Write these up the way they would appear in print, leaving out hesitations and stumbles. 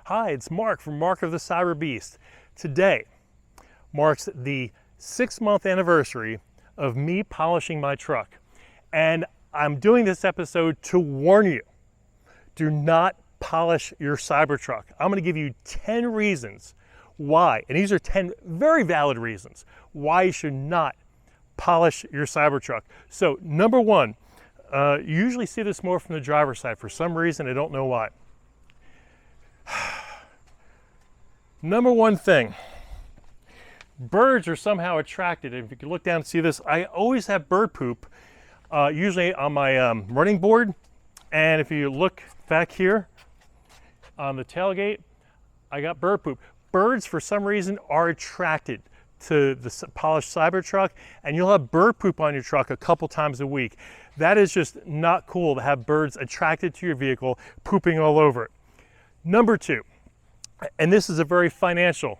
Hi, it's Mark from Mark of the Cyberbeast. Today marks the 6-month anniversary of me polishing my truck. And I'm doing this episode to warn you, do not polish your Cybertruck. I'm gonna give you 10 reasons why, and these are 10 very valid reasons why you should not polish your Cybertruck. So number one, you usually see this more from the driver's side. For some reason, I don't know why. Number one thing, birds are somehow attracted. If you can look down and see this, I always have bird poop, usually on my running board. And if you look back here on the tailgate, I got bird poop. Birds, for some reason, are attracted to the polished Cybertruck, and you'll have bird poop on your truck a couple times a week. That is just not cool to have birds attracted to your vehicle, pooping all over it. Number two, and this is a very financial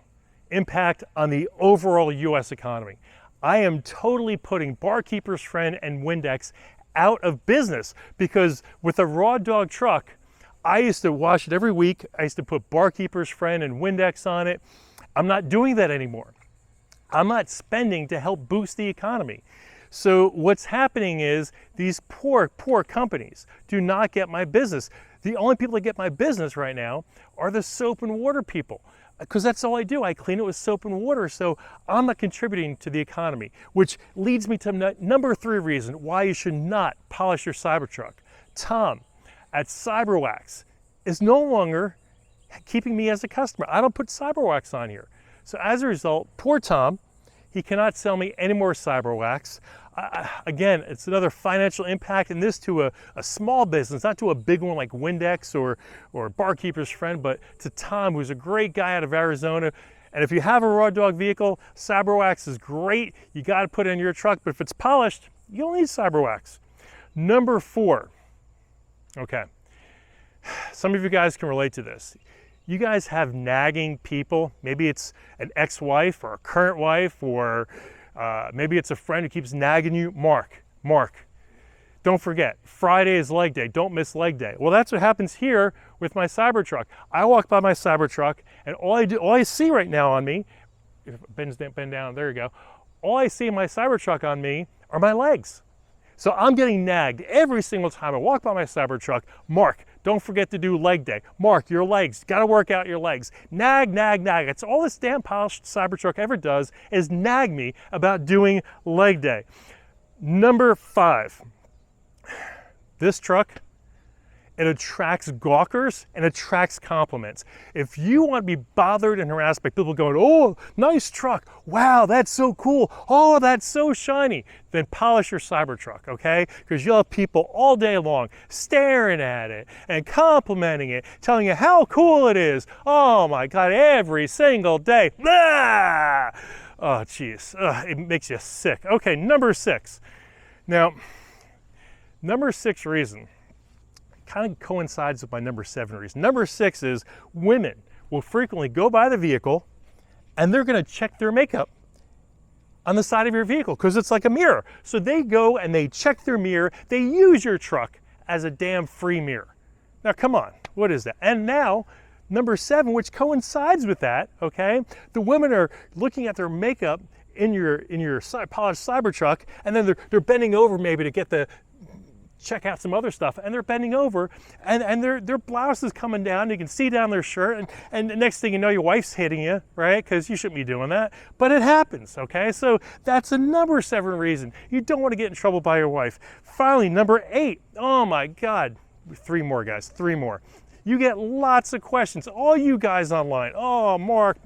impact on the overall US economy. I am totally putting Barkeeper's Friend and Windex out of business because with a raw dog truck, I used to wash it every week. I used to put Barkeeper's Friend and Windex on it. I'm not doing that anymore. I'm not spending to help boost the economy. So what's happening is these poor companies do not get my business. The only people that get my business right now are the soap and water people, because that's all I do. I clean it with soap and water, so I'm not contributing to the economy, which leads me to number three reason why you should not polish your Cybertruck. Tom at Cyberwax is no longer keeping me as a customer. I don't put Cyberwax on here. So as a result, poor Tom, he cannot sell me any more Cyberwax. Again, it's another financial impact, and this to a small business, not to a big one like Windex or Barkeeper's Friend, but to Tom, who's a great guy out of Arizona. And if you have a raw dog vehicle, Cyberwax is great. You got to put it in your truck, but if it's polished, you don't need Cyberwax. Number four, okay, some of you guys can relate to this. You guys have nagging people. Maybe it's an ex-wife or a current wife, or maybe it's a friend who keeps nagging you. Mark, don't forget, Friday is leg day. Don't miss leg day. Well, that's what happens here with my Cybertruck. I walk by my Cybertruck, and all I see right now on me, if it bend down, there you go. All I see in my Cybertruck on me are my legs. So I'm getting nagged every single time I walk by my Cybertruck. Mark, don't forget to do leg day. Mark, your legs, gotta work out your legs. Nag, nag, nag. It's all this damn polished Cybertruck ever does is nag me about doing leg day. Number five, this truck, it attracts gawkers and attracts compliments. If you want to be bothered and harassed by people going, oh, nice truck, wow, that's so cool, oh, that's so shiny, then polish your Cybertruck, okay? Because you'll have people all day long staring at it and complimenting it, telling you how cool it is. Oh my God, every single day. Ah! Oh, geez, it makes you sick. Okay, number six. Now, number six reason kind of coincides with my number seven reason. Number six is women will frequently go by the vehicle and they're going to check their makeup on the side of your vehicle because it's like a mirror. So they go and they check their mirror. They use your truck as a damn free mirror. Now, come on, what is that? And now, number seven, which coincides with that, okay? The women are looking at their makeup in your polished Cybertruck, and then they're bending over maybe to check out some other stuff, and they're bending over, and their blouse is coming down. You can see down their shirt, and the next thing you know, your wife's hitting you, right? Because you shouldn't be doing that, but it happens, okay? So that's a number seven reason. You don't want to get in trouble by your wife. Finally, number eight. Oh my God. Three more, guys, three more. You get lots of questions, all you guys online. Oh, Mark,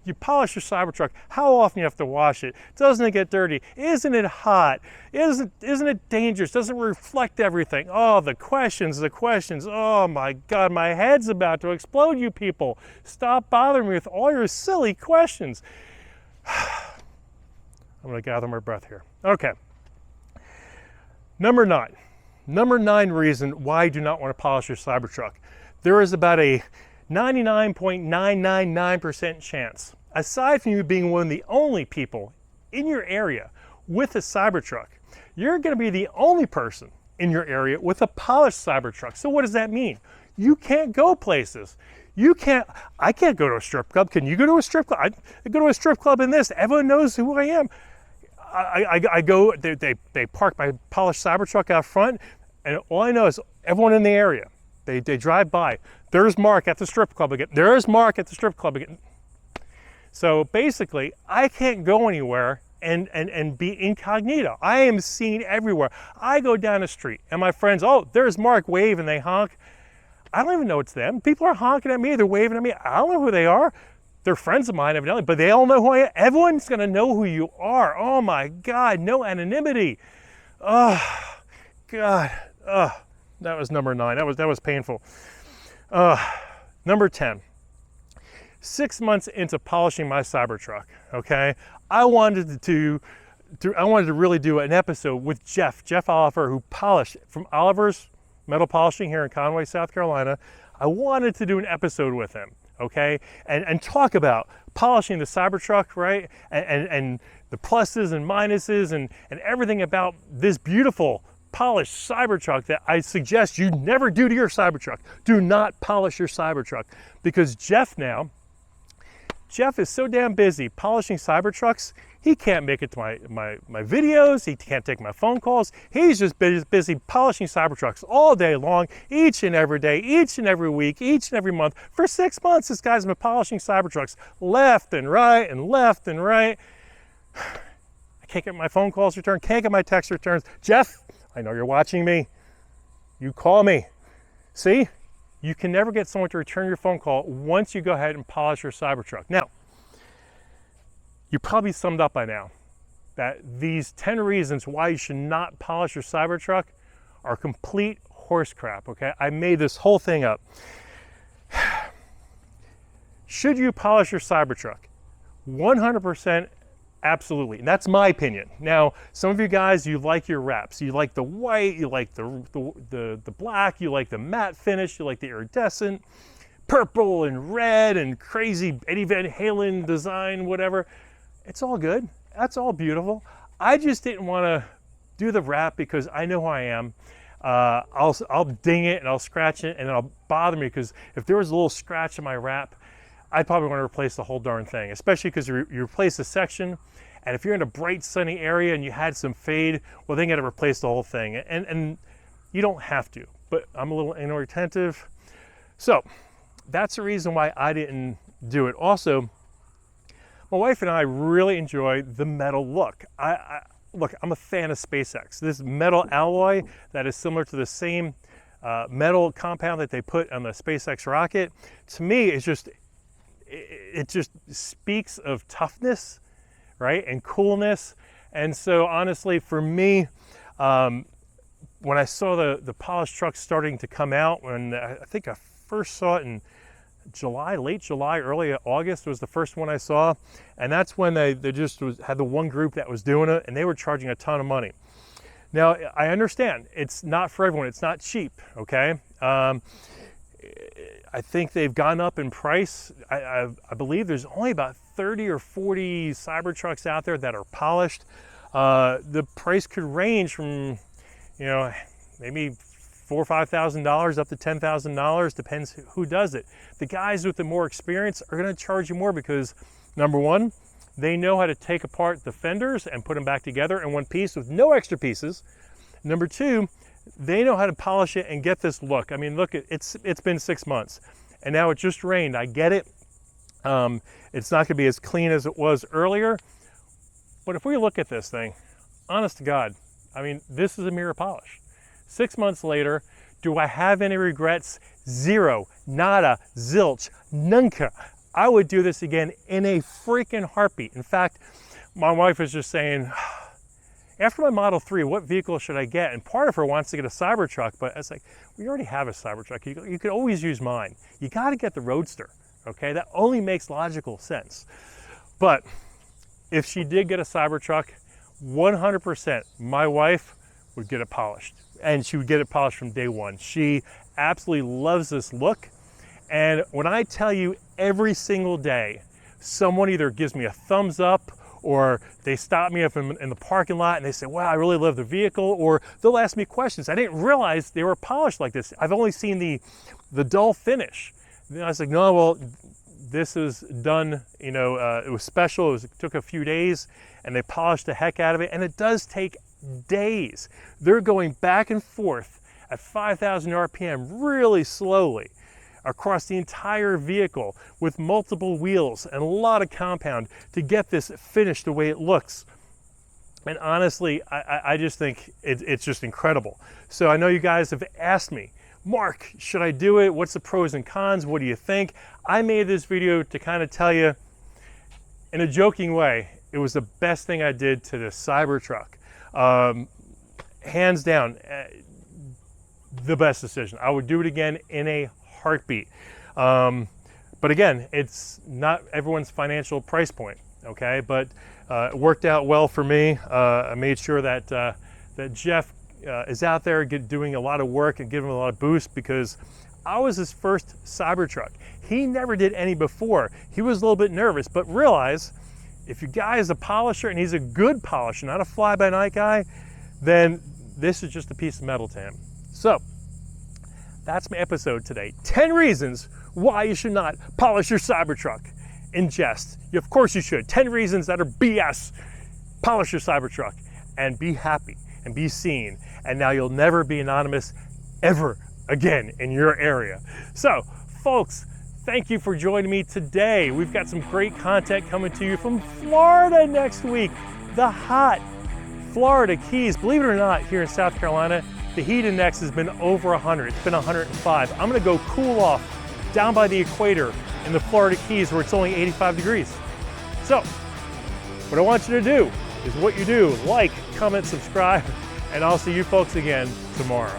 you polish your Cybertruck. How often do you have to wash it? Doesn't it get dirty? Isn't it hot? Isn't it dangerous? Doesn't it reflect everything? Oh, the questions. Oh my God, my head's about to explode, you people. Stop bothering me with all your silly questions. I'm gonna gather my breath here. Okay, number nine reason why you do not want to polish your Cybertruck. There is about a 99.999% chance, aside from you being one of the only people in your area with a Cybertruck, you're going to be the only person in your area with a polished Cybertruck. So what does that mean? You can't go places. I can't go to a strip club. Can you go to a strip club? I go to a strip club in this. Everyone knows who I am. I go, they park my polished Cybertruck out front, and all I know is everyone in the area. They drive by. There's Mark at the strip club again. There's Mark at the strip club again. So basically, I can't go anywhere and be incognito. I am seen everywhere. I go down the street, and my friends, oh, there's Mark, wave, and they honk. I don't even know it's them. People are honking at me, they're waving at me. I don't know who they are. They're friends of mine, evidently, but they all know who I am. Everyone's gonna know who you are. Oh my God, no anonymity. Oh, God. Oh, that was number 9. That was painful. Number 10. 6 months into polishing my Cybertruck, okay, I wanted to really do an episode with Jeff Oliver, who polished from Oliver's Metal Polishing here in Conway, South Carolina. I wanted to do an episode with him, okay, and talk about polishing the Cybertruck, right, and the pluses and minuses and everything about this beautiful polished Cybertruck that I suggest you never do to your Cybertruck. Do not polish your Cybertruck, because Jeff is so damn busy polishing Cybertrucks, he can't make it to my videos, he can't take my phone calls. He's just busy polishing Cybertrucks all day long, each and every day, each and every week, each and every month. For 6 months, this guy's been polishing Cybertrucks left and right and left and right. I can't get my phone calls returned, can't get my text returns. Jeff, I know you're watching me. You call me. See? You can never get someone to return your phone call once you go ahead and polish your Cybertruck. Now, you probably summed up by now that these 10 reasons why you should not polish your Cybertruck are complete horse crap, okay? I made this whole thing up. Should you polish your Cybertruck? 100% absolutely. And that's my opinion. Now, some of you guys, you like your wraps. You like the white, you like the black, you like the matte finish, you like the iridescent, purple and red and crazy Eddie Van Halen design, whatever. It's all good. That's all beautiful. I just didn't want to do the wrap because I know who I am. I'll ding it and I'll scratch it and it'll bother me, because if there was a little scratch in my wrap, I'd probably want to replace the whole darn thing, especially because you replace a section, and if you're in a bright sunny area and you had some fade, well, then you got to replace the whole thing, and you don't have to, but I'm a little inattentive. So that's the reason why I didn't do it. Also, my wife and I really enjoy the metal look. Look, I'm a fan of SpaceX. This metal alloy that is similar to the same metal compound that they put on the SpaceX rocket, to me, is just, it just speaks of toughness, right, and coolness. And so honestly, for me, when I saw the polished truck starting to come out, when I think I first saw it in July, late July, early August was the first one I saw, and that's when they just had the one group that was doing it, and they were charging a ton of money. Now, I understand it's not for everyone, it's not cheap, okay? I think they've gone up in price. I believe there's only about 30 or 40 Cybertrucks out there that are polished. The price could range from, maybe $4,000 or $5,000 up to $10,000, depends who does it. The guys with the more experience are gonna charge you more because, number one, they know how to take apart the fenders and put them back together in one piece with no extra pieces. Number two, they know how to polish it and get this look. I mean, look, it's been 6 months and now it just rained. I get it. It's not gonna be as clean as it was earlier, but if we look at this thing, honest to God, I mean, this is a mirror polish. 6 months later, do I have any regrets? Zero, nada, zilch, nunca. I would do this again in a freaking heartbeat. In fact, my wife was just saying, after my Model 3, what vehicle should I get? And part of her wants to get a Cybertruck, but it's like, we already have a Cybertruck. You could always use mine. You got to get the Roadster, okay? That only makes logical sense. But if she did get a Cybertruck, 100% my wife would get it polished, and she would get it polished from day one. She absolutely loves this look. And when I tell you, every single day, someone either gives me a thumbs up or they stop me up in the parking lot and they say, wow, I really love the vehicle, or they'll ask me questions. I didn't realize they were polished like this. I've only seen the dull finish. I was like, no, well, this is done, you know, it was special, it took a few days, and they polished the heck out of it, and it does take days. They're going back and forth at 5,000 RPM really slowly across the entire vehicle with multiple wheels and a lot of compound to get this finished the way it looks. And honestly, I just think it's just incredible. So I know you guys have asked me, Mark, should I do it? What's the pros and cons? What do you think? I made this video to kind of tell you, in a joking way, it was the best thing I did to this Cybertruck. Hands down, the best decision. I would do it again in a heartbeat. But again, it's not everyone's financial price point, okay? But it worked out well for me. I made sure that, that Jeff is out there doing a lot of work and giving him a lot of boost, because I was his first Cybertruck. He never did any before. He was a little bit nervous, but realize if your guy is a polisher and he's a good polisher, not a fly-by-night guy, then this is just a piece of metal to him. So that's my episode today. 10 reasons why you should not polish your Cybertruck. In jest. Of course you should. 10 reasons that are BS. Polish your Cybertruck and be happy and be seen. And now you'll never be anonymous ever again in your area. So, folks, thank you for joining me today. We've got some great content coming to you from Florida next week. The hot Florida Keys. Believe it or not, here in South Carolina, the heat index has been over 100. It's been 105. I'm gonna go cool off down by the equator in the Florida Keys where it's only 85 degrees. So, what I want you to do is what you do. Like, comment, subscribe, and I'll see you folks again tomorrow.